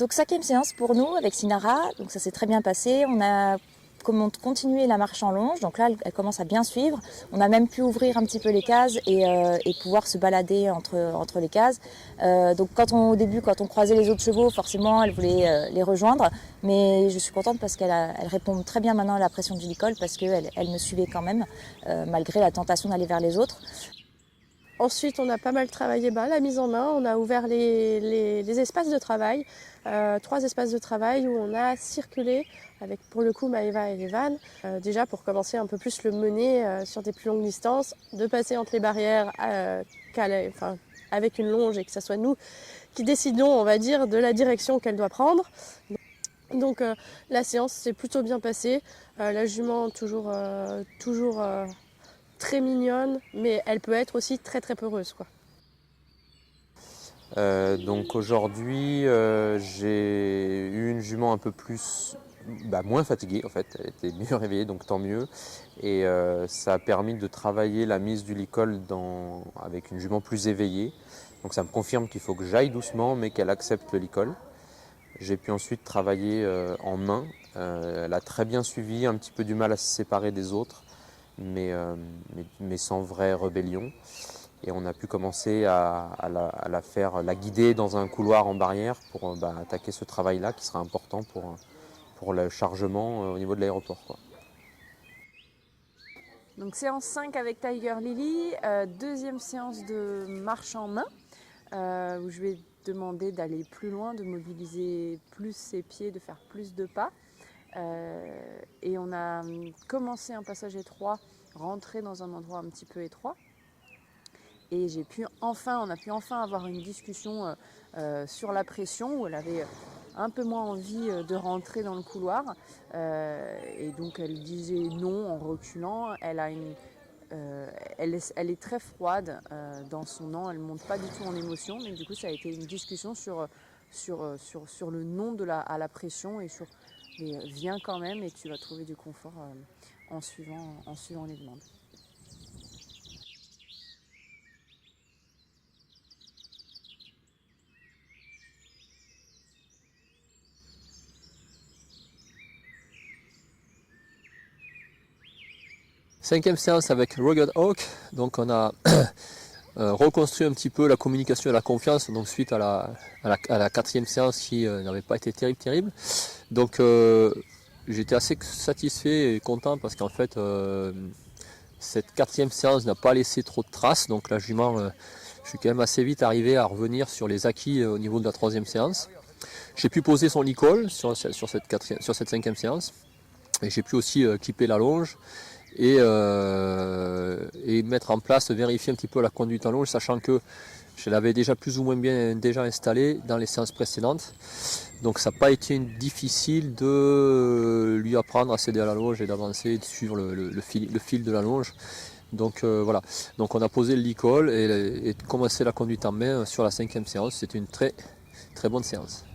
Donc 5e séance pour nous avec Sinara, donc ça s'est très bien passé. On a continué la marche en longe, donc là elle commence à bien suivre. On a même pu ouvrir un petit peu les cases et pouvoir se balader entre les cases. Donc au début, quand on croisait les autres chevaux, forcément elle voulait les rejoindre, mais je suis contente parce qu'elle répond très bien maintenant à la pression du licol parce qu'elle me suivait quand même, malgré la tentation d'aller vers les autres. Ensuite, on a pas mal travaillé la mise en main. On a ouvert les espaces de travail, 3 espaces de travail où on a circulé avec pour le coup Maëva et Evan. Déjà pour commencer un peu plus le mener sur des plus longues distances, de passer entre les barrières avec une longe et que ce soit nous qui décidons, on va dire, de la direction qu'elle doit prendre. Donc la séance s'est plutôt bien passée. La jument toujours très mignonne, mais elle peut être aussi très très peureuse, quoi. Donc aujourd'hui, j'ai eu une jument un peu plus, moins fatiguée en fait, elle était mieux réveillée, donc tant mieux. Et ça a permis de travailler la mise du licol avec une jument plus éveillée. Donc ça me confirme qu'il faut que j'aille doucement, mais qu'elle accepte le licol. J'ai pu ensuite travailler en main. Elle a très bien suivi, un petit peu du mal à se séparer des autres, mais sans vraie rébellion. Et on a pu commencer à la guider dans un couloir en barrière pour attaquer ce travail-là qui sera important pour le chargement au niveau de l'aéroport, quoi. Donc séance 5 avec Tiger Lily, deuxième séance de marche en main, où je vais demander d'aller plus loin, de mobiliser plus ses pieds, de faire plus de pas. Et on a commencé un passage étroit, rentré dans un endroit un petit peu étroit. Et on a pu enfin avoir une discussion sur la pression, où elle avait un peu moins envie de rentrer dans le couloir. Et donc elle disait non en reculant. Elle est très froide dans son non, elle ne monte pas du tout en émotion. Mais du coup, ça a été une discussion sur le non à la pression et sur viens quand même et tu vas trouver du confort en suivant les demandes. Cinquième séance avec Rugged Hawk, donc on a reconstruit un petit peu la communication et la confiance, donc suite à la quatrième séance qui n'avait pas été terrible. Donc j'étais assez satisfait et content parce qu'en fait cette quatrième séance n'a pas laissé trop de traces, donc la jument, je suis quand même assez vite arrivé à revenir sur les acquis au niveau de la troisième séance. J'ai pu poser son licol sur cette cinquième séance et j'ai pu aussi clipper la longe. Et mettre en place, vérifier un petit peu la conduite en longe, sachant que je l'avais déjà plus ou moins bien installée dans les séances précédentes. Donc ça n'a pas été difficile de lui apprendre à céder à la longe et d'avancer et de suivre le fil de la longe. Donc voilà, donc on a posé le licol et commencé la conduite en main sur la cinquième séance. C'était une très très bonne séance.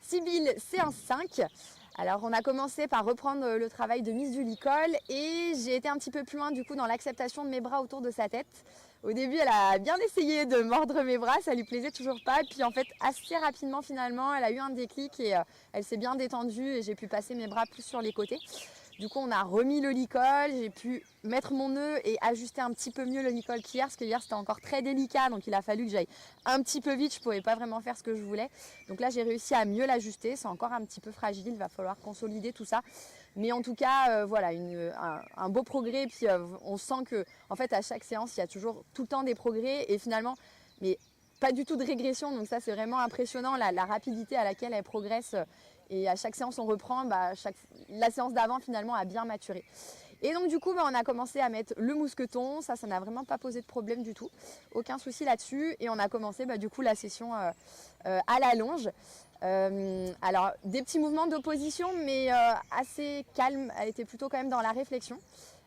Sibylle, séance 5. Alors on a commencé par reprendre le travail de mise du licol et j'ai été un petit peu plus loin du coup dans l'acceptation de mes bras autour de sa tête. Au début elle a bien essayé de mordre mes bras, ça lui plaisait toujours pas. Et puis en fait assez rapidement finalement elle a eu un déclic et elle s'est bien détendue et j'ai pu passer mes bras plus sur les côtés. Du coup, on a remis le licol, j'ai pu mettre mon nœud et ajuster un petit peu mieux le licol qu'hier, parce que hier c'était encore très délicat, donc il a fallu que j'aille un petit peu vite, je ne pouvais pas vraiment faire ce que je voulais. Donc là, j'ai réussi à mieux l'ajuster, c'est encore un petit peu fragile, il va falloir consolider tout ça. Mais en tout cas, voilà, un beau progrès, puis on sent que en fait, à chaque séance, il y a toujours tout le temps des progrès, et finalement, mais pas du tout de régression, donc ça c'est vraiment impressionnant, la rapidité à laquelle elle progresse. Et à chaque séance, on reprend, la séance d'avant finalement a bien maturé. Et donc du coup, on a commencé à mettre le mousqueton, ça n'a vraiment pas posé de problème du tout, aucun souci là-dessus. Et on a commencé du coup la session à la longe. Alors des petits mouvements d'opposition, mais assez calme, elle était plutôt quand même dans la réflexion.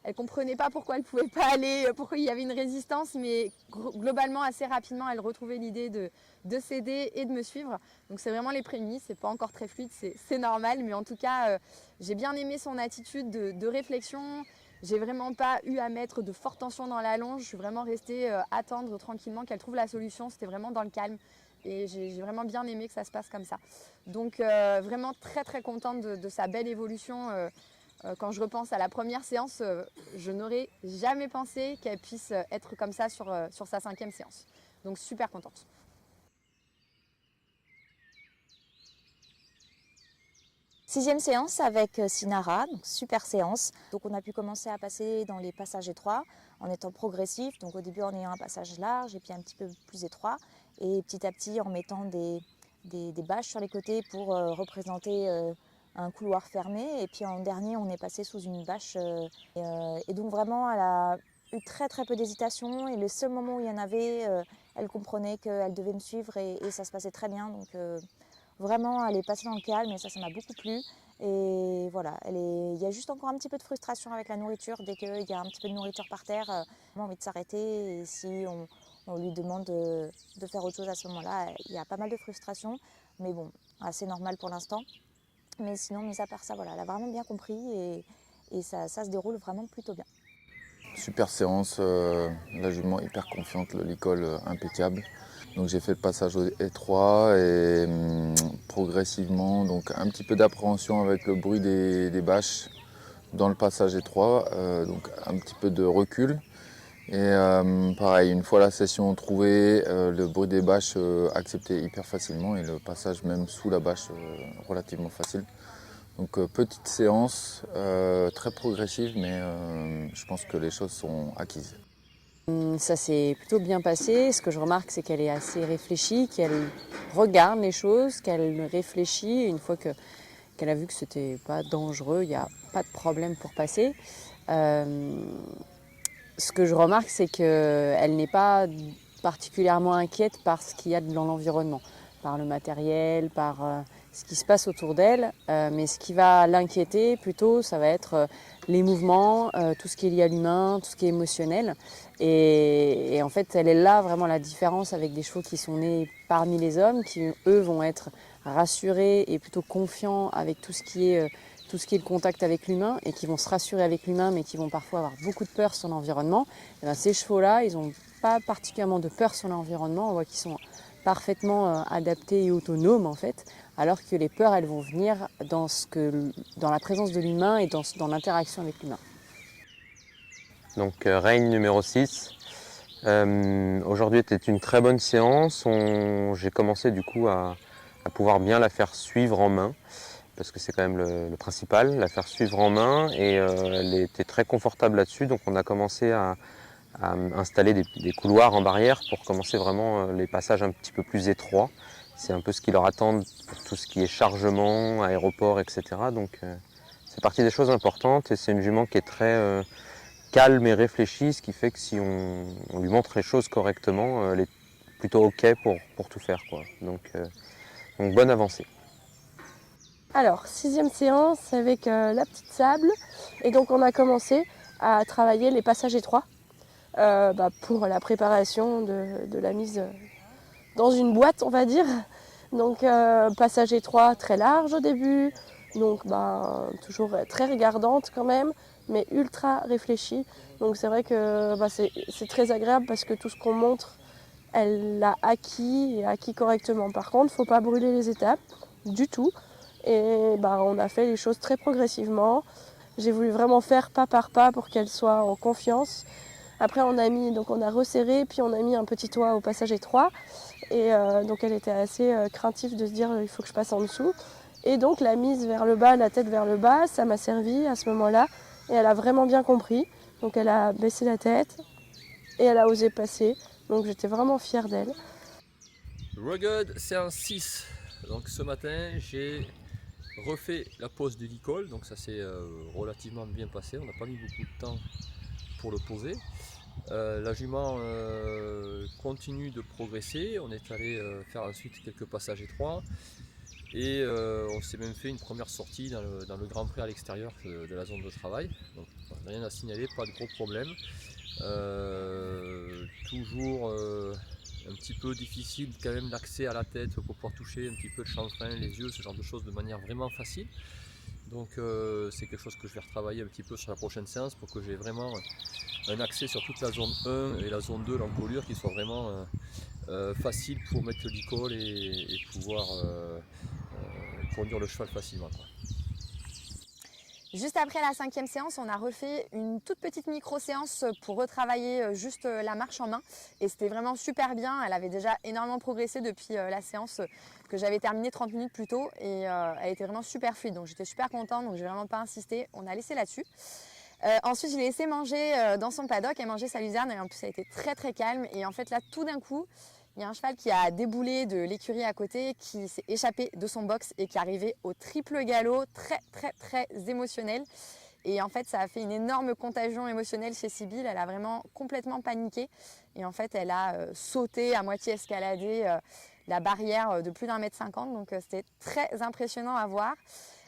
Elle ne comprenait pas pourquoi elle ne pouvait pas aller, pourquoi il y avait une résistance, mais globalement, assez rapidement, elle retrouvait l'idée de céder et de me suivre. Donc c'est vraiment les prémices, c'est pas encore très fluide, c'est normal, mais en tout cas, j'ai bien aimé son attitude de réflexion. J'ai vraiment pas eu à mettre de forte tension dans la longe, je suis vraiment restée attendre tranquillement qu'elle trouve la solution, c'était vraiment dans le calme. Et j'ai vraiment bien aimé que ça se passe comme ça. Donc vraiment très très contente de sa belle évolution. Quand je repense à la première séance, je n'aurais jamais pensé qu'elle puisse être comme ça sur sa 5e séance. Donc super contente. Sixième séance avec Sinara, donc super séance. Donc on a pu commencer à passer dans les passages étroits en étant progressif. Donc au début en ayant un passage large et puis un petit peu plus étroit. Et petit à petit en mettant des bâches sur les côtés pour représenter un couloir fermé. Et puis en dernier on est passé sous une bâche. Et donc vraiment elle a eu très très peu d'hésitation. Et le seul moment où il y en avait, elle comprenait qu'elle devait me suivre et ça se passait très bien. Donc vraiment, elle est passée dans le calme et ça m'a beaucoup plu. Et voilà, il y a juste encore un petit peu de frustration avec la nourriture. Dès qu'il y a un petit peu de nourriture par terre, on a envie de s'arrêter. Et si on lui demande de faire autre chose à ce moment-là, il y a pas mal de frustration. Mais bon, assez normal pour l'instant. Mais sinon, mis à part ça, voilà, elle a vraiment bien compris et ça se déroule vraiment plutôt bien. Super séance, la jument hyper confiante, le licol impeccable. Donc j'ai fait le passage étroit et progressivement, donc un petit peu d'appréhension avec le bruit des bâches dans le passage étroit, donc un petit peu de recul. Et pareil, une fois la session trouvée, le bruit des bâches accepté hyper facilement et le passage même sous la bâche relativement facile. Donc petite séance, très progressive, mais je pense que les choses sont acquises. Ça s'est plutôt bien passé. Ce que je remarque, c'est qu'elle est assez réfléchie, qu'elle regarde les choses, qu'elle réfléchit. Et une fois qu'elle a vu que c'était pas dangereux, il n'y a pas de problème pour passer. Ce que je remarque, c'est qu'elle n'est pas particulièrement inquiète par ce qu'il y a dans l'environnement, par le matériel, par ce qui se passe autour d'elle. Mais ce qui va l'inquiéter plutôt, ça va être les mouvements, tout ce qui est lié à l'humain, tout ce qui est émotionnel. Et en fait, elle est là vraiment la différence avec des chevaux qui sont nés parmi les hommes, qui eux vont être rassurés et plutôt confiants avec tout ce qui est le contact avec l'humain et qui vont se rassurer avec l'humain mais qui vont parfois avoir beaucoup de peur sur l'environnement. Et bien, ces chevaux-là, ils n'ont pas particulièrement de peur sur l'environnement. On voit qu'ils sont parfaitement adaptés et autonomes en fait, alors que les peurs, elles vont venir dans la présence de l'humain et dans l'interaction avec l'humain. Donc règne numéro 6. Aujourd'hui était une très bonne séance. J'ai commencé du coup à pouvoir bien la faire suivre en main, parce que c'est quand même le principal, la faire suivre en main, et elle était très confortable là-dessus. Donc on a commencé à installer des couloirs en barrière pour commencer vraiment les passages un petit peu plus étroits. C'est un peu ce qu'ils leur attendent pour tout ce qui est chargement, aéroport, etc. Donc c'est partie des choses importantes et c'est une jument qui est très calme et réfléchie, ce qui fait que si on lui montre les choses correctement, elle est plutôt OK pour tout faire, quoi. Donc bonne avancée. Alors, 6e séance avec la petite sable. Et donc on a commencé à travailler les passages étroits pour la préparation de la mise dans une boîte, on va dire. Donc passage étroit très large au début, donc toujours très regardante quand même, mais ultra réfléchie. Donc c'est vrai que c'est très agréable parce que tout ce qu'on montre, elle l'a acquis et acquis correctement. Par contre, il ne faut pas brûler les étapes du tout. Et on a fait les choses très progressivement. J'ai voulu vraiment faire pas par pas pour qu'elle soit en confiance. Après on a resserré, puis on a mis un petit toit au passage étroit. Et donc elle était assez craintive de se dire il faut que je passe en dessous. Et donc la mise vers le bas, la tête vers le bas, ça m'a servi à ce moment-là. Et elle a vraiment bien compris. Donc elle a baissé la tête et elle a osé passer. Donc j'étais vraiment fière d'elle. Rugged séance 6. Donc ce matin j'ai refait la pose du licol, donc ça s'est relativement bien passé, on n'a pas mis beaucoup de temps pour le poser. La jument continue de progresser, on est allé faire ensuite quelques passages étroits et on s'est même fait une première sortie dans le grand pré à l'extérieur de la zone de travail. Donc rien à signaler, pas de gros problèmes. Toujours un petit peu difficile quand même l'accès à la tête pour pouvoir toucher un petit peu le chanfrein, les yeux, ce genre de choses de manière vraiment facile. Donc c'est quelque chose que je vais retravailler un petit peu sur la prochaine séance pour que j'ai vraiment un accès sur toute la zone 1 et la zone 2, l'encolure, qui soit vraiment facile pour mettre le licol et pouvoir conduire le cheval facilement, quoi. Juste après la 5e séance, on a refait une toute petite micro-séance pour retravailler juste la marche en main. Et c'était vraiment super bien. Elle avait déjà énormément progressé depuis la séance que j'avais terminée 30 minutes plus tôt. Et elle était vraiment super fluide. Donc j'étais super contente, donc j'ai vraiment pas insisté. On a laissé là-dessus. Ensuite, je l'ai laissé manger dans son paddock et manger sa luzerne. Et en plus, ça a été très très calme. Et en fait, là, tout d'un coup, il y a un cheval qui a déboulé de l'écurie à côté, qui s'est échappé de son box et qui est arrivé au triple galop, très très très émotionnel. Et en fait, ça a fait une énorme contagion émotionnelle chez Sibylle. Elle a vraiment complètement paniqué. Et en fait, elle a sauté, à moitié escaladé la barrière de plus d'1,50 m. Donc c'était très impressionnant à voir.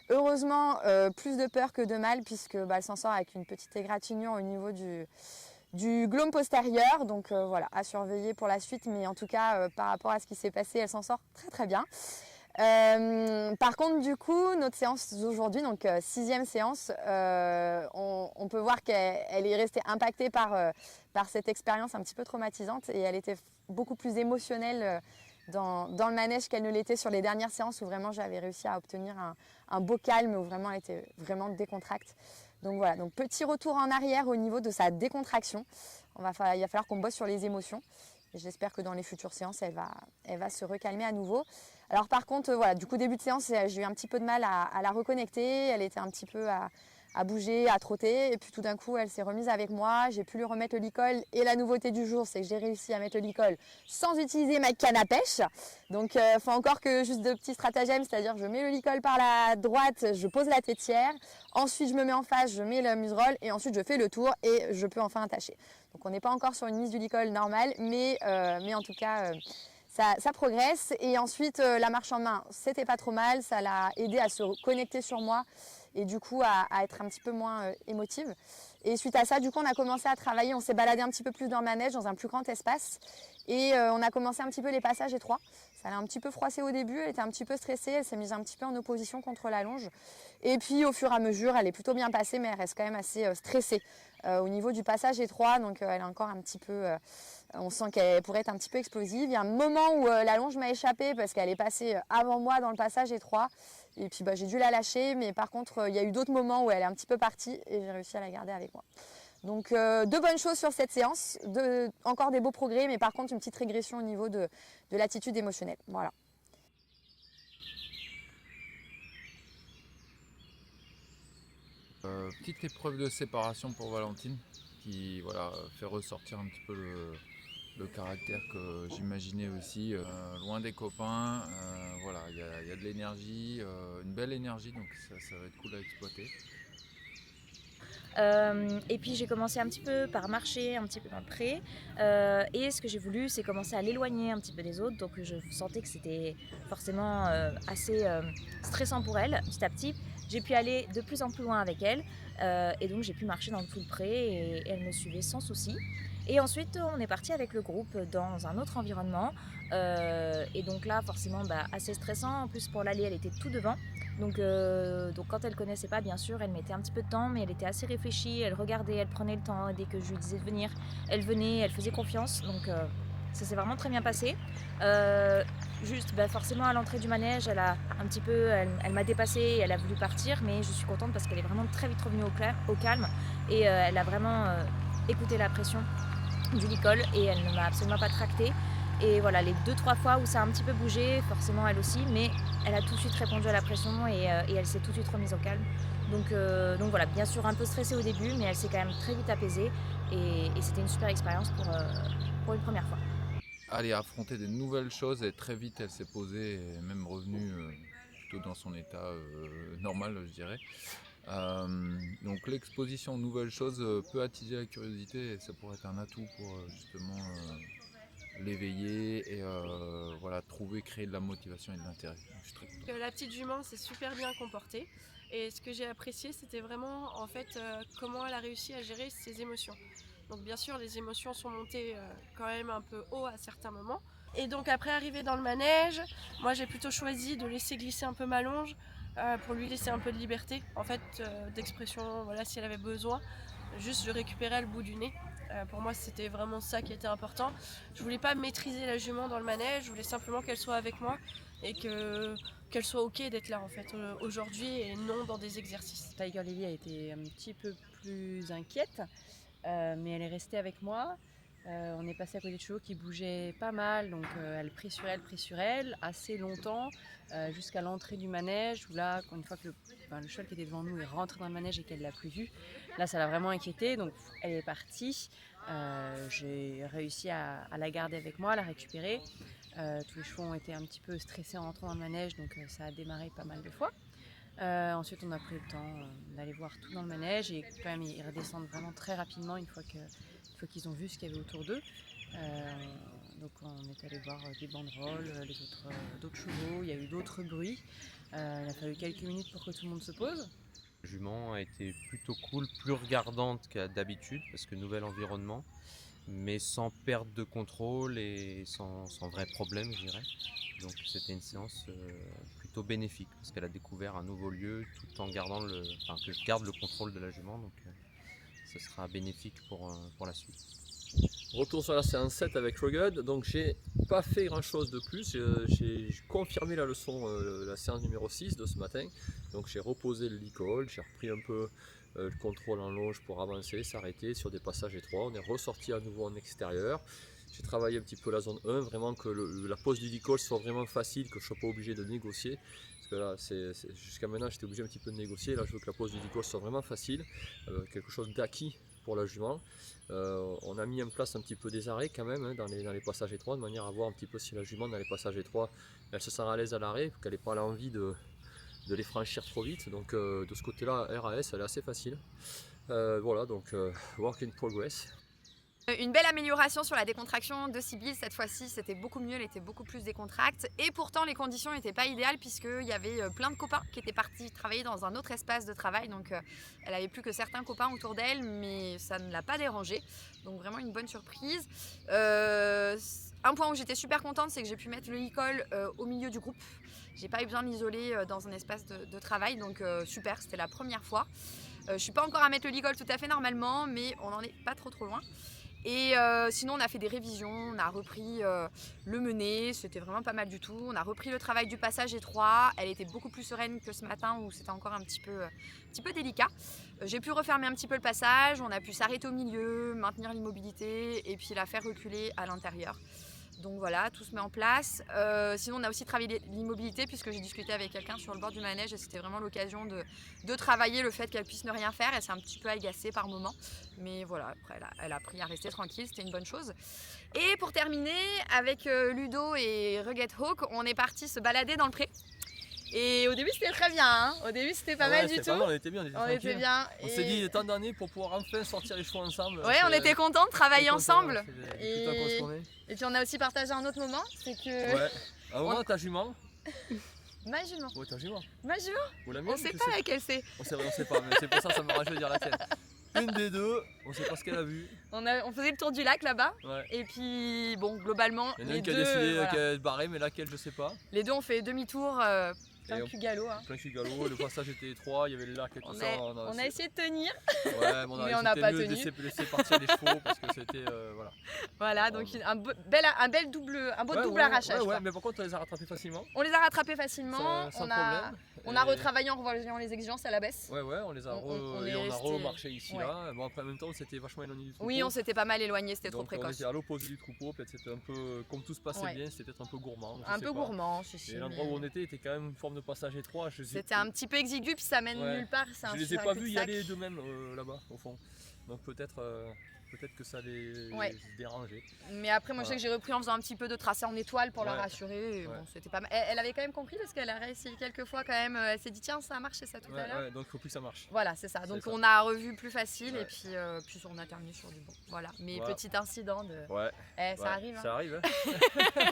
Heureusement, plus de peur que de mal, puisque elle s'en sort avec une petite égratignure au niveau du glome postérieur, donc voilà, à surveiller pour la suite, mais en tout cas par rapport à ce qui s'est passé, elle s'en sort très très bien. Par contre, du coup, notre séance d'aujourd'hui, donc 6e séance, on peut voir qu'elle est restée impactée par cette expérience un petit peu traumatisante et elle était beaucoup plus émotionnelle dans le manège qu'elle ne l'était sur les dernières séances où vraiment j'avais réussi à obtenir un beau calme, où vraiment elle était vraiment décontracte. Donc voilà, donc petit retour en arrière au niveau de sa décontraction. Il va falloir qu'on bosse sur les émotions. Et j'espère que dans les futures séances, elle va se recalmer à nouveau. Alors par contre, voilà, du coup début de séance, j'ai eu un petit peu de mal à la reconnecter. Elle était un petit peu à bouger, à trotter. Et puis tout d'un coup, elle s'est remise avec moi. J'ai pu lui remettre le licol. Et la nouveauté du jour, c'est que j'ai réussi à mettre le licol sans utiliser ma canne à pêche. Donc il faut encore que juste de petits stratagèmes, c'est-à-dire je mets le licol par la droite, je pose la tétière. Ensuite, je me mets en face, je mets le museroll. Et ensuite, je fais le tour et je peux enfin attacher. Donc on n'est pas encore sur une mise du licol normale, mais en tout cas... Ça progresse. Et ensuite, la marche en main, c'était pas trop mal. Ça l'a aidé à se connecter sur moi et du coup à être un petit peu moins émotive. Et suite à ça, du coup, on a commencé à travailler. On s'est baladé un petit peu plus dans le manège, dans un plus grand espace. Et on a commencé un petit peu les passages étroits. Ça l'a un petit peu froissé au début. Elle était un petit peu stressée. Elle s'est mise un petit peu en opposition contre la longe. Et puis, au fur et à mesure, elle est plutôt bien passée, mais elle reste quand même assez stressée au niveau du passage étroit. Donc, elle est encore un petit peu... on sent qu'elle pourrait être un petit peu explosive. Il y a un moment où la longe m'a échappé parce qu'elle est passée avant moi dans le passage étroit. Et puis j'ai dû la lâcher. Mais par contre, il y a eu d'autres moments où elle est un petit peu partie et j'ai réussi à la garder avec moi. Donc de bonnes choses sur cette séance. Encore des beaux progrès, mais par contre une petite régression au niveau de l'attitude émotionnelle. Voilà. Petite épreuve de séparation pour Valentine qui fait ressortir un petit peu le caractère que j'imaginais aussi, loin des copains. Il y a de l'énergie, une belle énergie, donc ça va être cool à exploiter. Et puis j'ai commencé un petit peu par marcher un petit peu dans le pré et ce que j'ai voulu, c'est commencer à l'éloigner un petit peu des autres. Donc je sentais que c'était forcément assez stressant pour elle. Petit à petit, j'ai pu aller de plus en plus loin avec elle et donc j'ai pu marcher dans tout le pré et elle me suivait sans souci. Et ensuite, on est parti avec le groupe dans un autre environnement. Et donc là, forcément, assez stressant. En plus, pour l'aller, elle était tout devant. Donc quand elle ne connaissait pas, bien sûr, elle mettait un petit peu de temps, mais elle était assez réfléchie. Elle regardait, elle prenait le temps. Dès que je lui disais de venir, elle venait, elle faisait confiance. Donc ça s'est vraiment très bien passé. Forcément, à l'entrée du manège, elle m'a dépassée, elle a voulu partir. Mais je suis contente parce qu'elle est vraiment très vite revenue au calme. Et elle a vraiment écouté la pression du licol et elle ne m'a absolument pas tractée. Et voilà, les 2-3 fois où ça a un petit peu bougé, forcément elle aussi, mais elle a tout de suite répondu à la pression et elle s'est tout de suite remise au calme. Donc voilà, bien sûr un peu stressée au début, mais elle s'est quand même très vite apaisée et c'était une super expérience pour une première fois. Aller affronter des nouvelles choses et très vite elle s'est posée et même revenue plutôt plutôt dans son état normal, je dirais. Donc l'exposition aux nouvelles choses peut attiser la curiosité et ça pourrait être un atout pour justement l'éveiller et voilà, créer de la motivation et de l'intérêt. Donc, je suis très content. La petite jument s'est super bien comportée et ce que j'ai apprécié c'était vraiment en fait comment elle a réussi à gérer ses émotions. Donc bien sûr les émotions sont montées quand même un peu haut à certains moments. Et donc après arriver dans le manège, moi j'ai plutôt choisi de laisser glisser un peu ma longe pour lui laisser un peu de liberté en fait d'expression, voilà, si elle avait besoin. Juste je récupérais le bout du nez. Pour moi c'était vraiment ça qui était important. Je voulais pas maîtriser la jument dans le manège, je voulais simplement qu'elle soit avec moi et qu'elle soit ok d'être là en fait aujourd'hui et non dans des exercices. Tiger Lily a été un petit peu plus inquiète, mais elle est restée avec moi. On est passé à côté de chevaux qui bougeaient pas mal, donc elle pris sur elle, assez longtemps, jusqu'à l'entrée du manège, où là, une fois que le cheval qui était devant nous est rentré dans le manège et qu'elle l'a plus vu, là ça l'a vraiment inquiétée, donc elle est partie. J'ai réussi à la garder avec moi, à la récupérer. Tous les chevaux ont été un petit peu stressés en entrant dans le manège, donc ça a démarré pas mal de fois. Ensuite on a pris le temps d'aller voir tout dans le manège et quand même ils redescendent vraiment très rapidement une fois qu'ils ont vu ce qu'il y avait autour d'eux. Donc on est allé voir des banderoles, d'autres chevaux, il y a eu d'autres bruits. Il a fallu quelques minutes pour que tout le monde se pose. La jument a été plutôt cool, plus regardante qu'à d'habitude parce que nouvel environnement, mais sans perte de contrôle et sans vrai problème, je dirais. Donc c'était une séance plutôt bénéfique parce qu'elle a découvert un nouveau lieu tout en gardant que je garde le contrôle de la jument, donc ce sera bénéfique pour la suite. Retour sur la séance 7 avec Rugged, donc j'ai pas fait grand chose de plus, j'ai confirmé la leçon, la séance numéro 6 de ce matin, donc j'ai reposé le licol, j'ai repris un peu le contrôle en longe pour avancer, s'arrêter sur des passages étroits, on est ressorti à nouveau en extérieur, j'ai travaillé un petit peu la zone 1, vraiment que la pose du licol soit vraiment facile, que je ne sois pas obligé de négocier, parce que là jusqu'à maintenant j'étais obligé un petit peu de négocier, là je veux que la pose du licol soit vraiment facile, quelque chose d'acquis pour la jument. On a mis en place un petit peu des arrêts quand même dans les passages étroits, de manière à voir un petit peu si la jument dans les passages étroits elle se sent à l'aise à l'arrêt, qu'elle n'ait pas l'envie de les franchir trop vite. Donc de ce côté là RAS elle est assez facile. Voilà, donc work in progress. Une belle amélioration sur la décontraction de Sibylle, cette fois-ci c'était beaucoup mieux, elle était beaucoup plus décontracte et pourtant les conditions n'étaient pas idéales puisqu'il y avait plein de copains qui étaient partis travailler dans un autre espace de travail, donc elle n'avait plus que certains copains autour d'elle mais ça ne l'a pas dérangée, donc vraiment une bonne surprise. Un point où j'étais super contente, c'est que j'ai pu mettre le licol au milieu du groupe, j'ai pas eu besoin de l'isoler dans un espace de travail, donc super, c'était la première fois. Je suis pas encore à mettre le licol tout à fait normalement mais on n'en est pas trop loin. Et sinon on a fait des révisions, on a repris le mené, c'était vraiment pas mal du tout. On a repris le travail du passage étroit, elle était beaucoup plus sereine que ce matin où c'était encore un petit peu délicat. J'ai pu refermer un petit peu le passage, on a pu s'arrêter au milieu, maintenir l'immobilité et puis la faire reculer à l'intérieur. Donc voilà, tout se met en place. Sinon on a aussi travaillé l'immobilité puisque j'ai discuté avec quelqu'un sur le bord du manège et c'était vraiment l'occasion de travailler le fait qu'elle puisse ne rien faire. Elle s'est un petit peu agacée par moment. Mais voilà, après elle a appris à rester tranquille, c'était une bonne chose. Et pour terminer, avec Ludo et Rugged Hawk, on est parti se balader dans le pré. Et au début c'était très bien, hein. Au début c'était pas mal du tout. On était bien, on était bien. On s'est dit tant d'années pour pouvoir enfin sortir les chevaux ensemble. Ouais, on était contents de travailler ensemble. Et puis on a aussi partagé un autre moment, c'est que... Ouais, un moment ta jument. Ma jument. Ouais, ta jument. Ma jument. Ou la mienne, on sait pas laquelle c'est. On sait pas, mais c'est pour ça que ça me rage de dire la tienne. Une des deux, on sait pas ce qu'elle a vu. On faisait le tour du lac là-bas. Ouais. Et puis bon, globalement, il y en a les une qui deux, a décidé qu'elle se barrer, mais laquelle je sais pas. Les deux ont fait demi-tour, plein cul galop. Hein. Plein cul galop, le passage était étroit, il y avait le lac et tout ça. On a essayé de tenir. Ouais, mais on n'a pas tenu. Laisser partir les chevaux parce que c'était voilà. Voilà, donc un beau double arrachage. Ouais, mais par contre on les a rattrapés facilement. On les a rattrapés facilement. Sans problème. On a retravaillé en revoyant les exigences à la baisse. Ouais, on les a remarché ici là. Bon après en même temps on s'était vachement éloigné du troupeau. Oui, on s'était pas mal éloigné, c'était trop précoce. On était à l'opposé du troupeau, peut-être c'était un peu comme tout se passait bien, c'était peut-être un peu gourmand. Un peu gourmand, si. Et l'endroit où on était était quand même une forme de passage étroit. C'était un petit peu exigu puis ça mène nulle part. Je les ai pas vus y aller d'eux-mêmes là-bas au fond. Donc peut-être que ça les dérangeait. Mais après, moi, je sais que j'ai repris en faisant un petit peu de tracé en étoile pour la Ouais. rassurer. Et Ouais. bon, c'était pas mal. Elle avait quand même compris parce qu'elle a réussi quelques fois quand même. Elle s'est dit, tiens, ça a marché ça tout à l'heure. Ouais, donc il faut plus que ça marche. Voilà, c'est ça. C'est Donc ça. on a revu plus facile Ouais. et puis on a terminé sur du bon. Voilà. Mais Voilà. petit incident de. Ouais. Ça arrive. Hein. Ça arrive. Hein.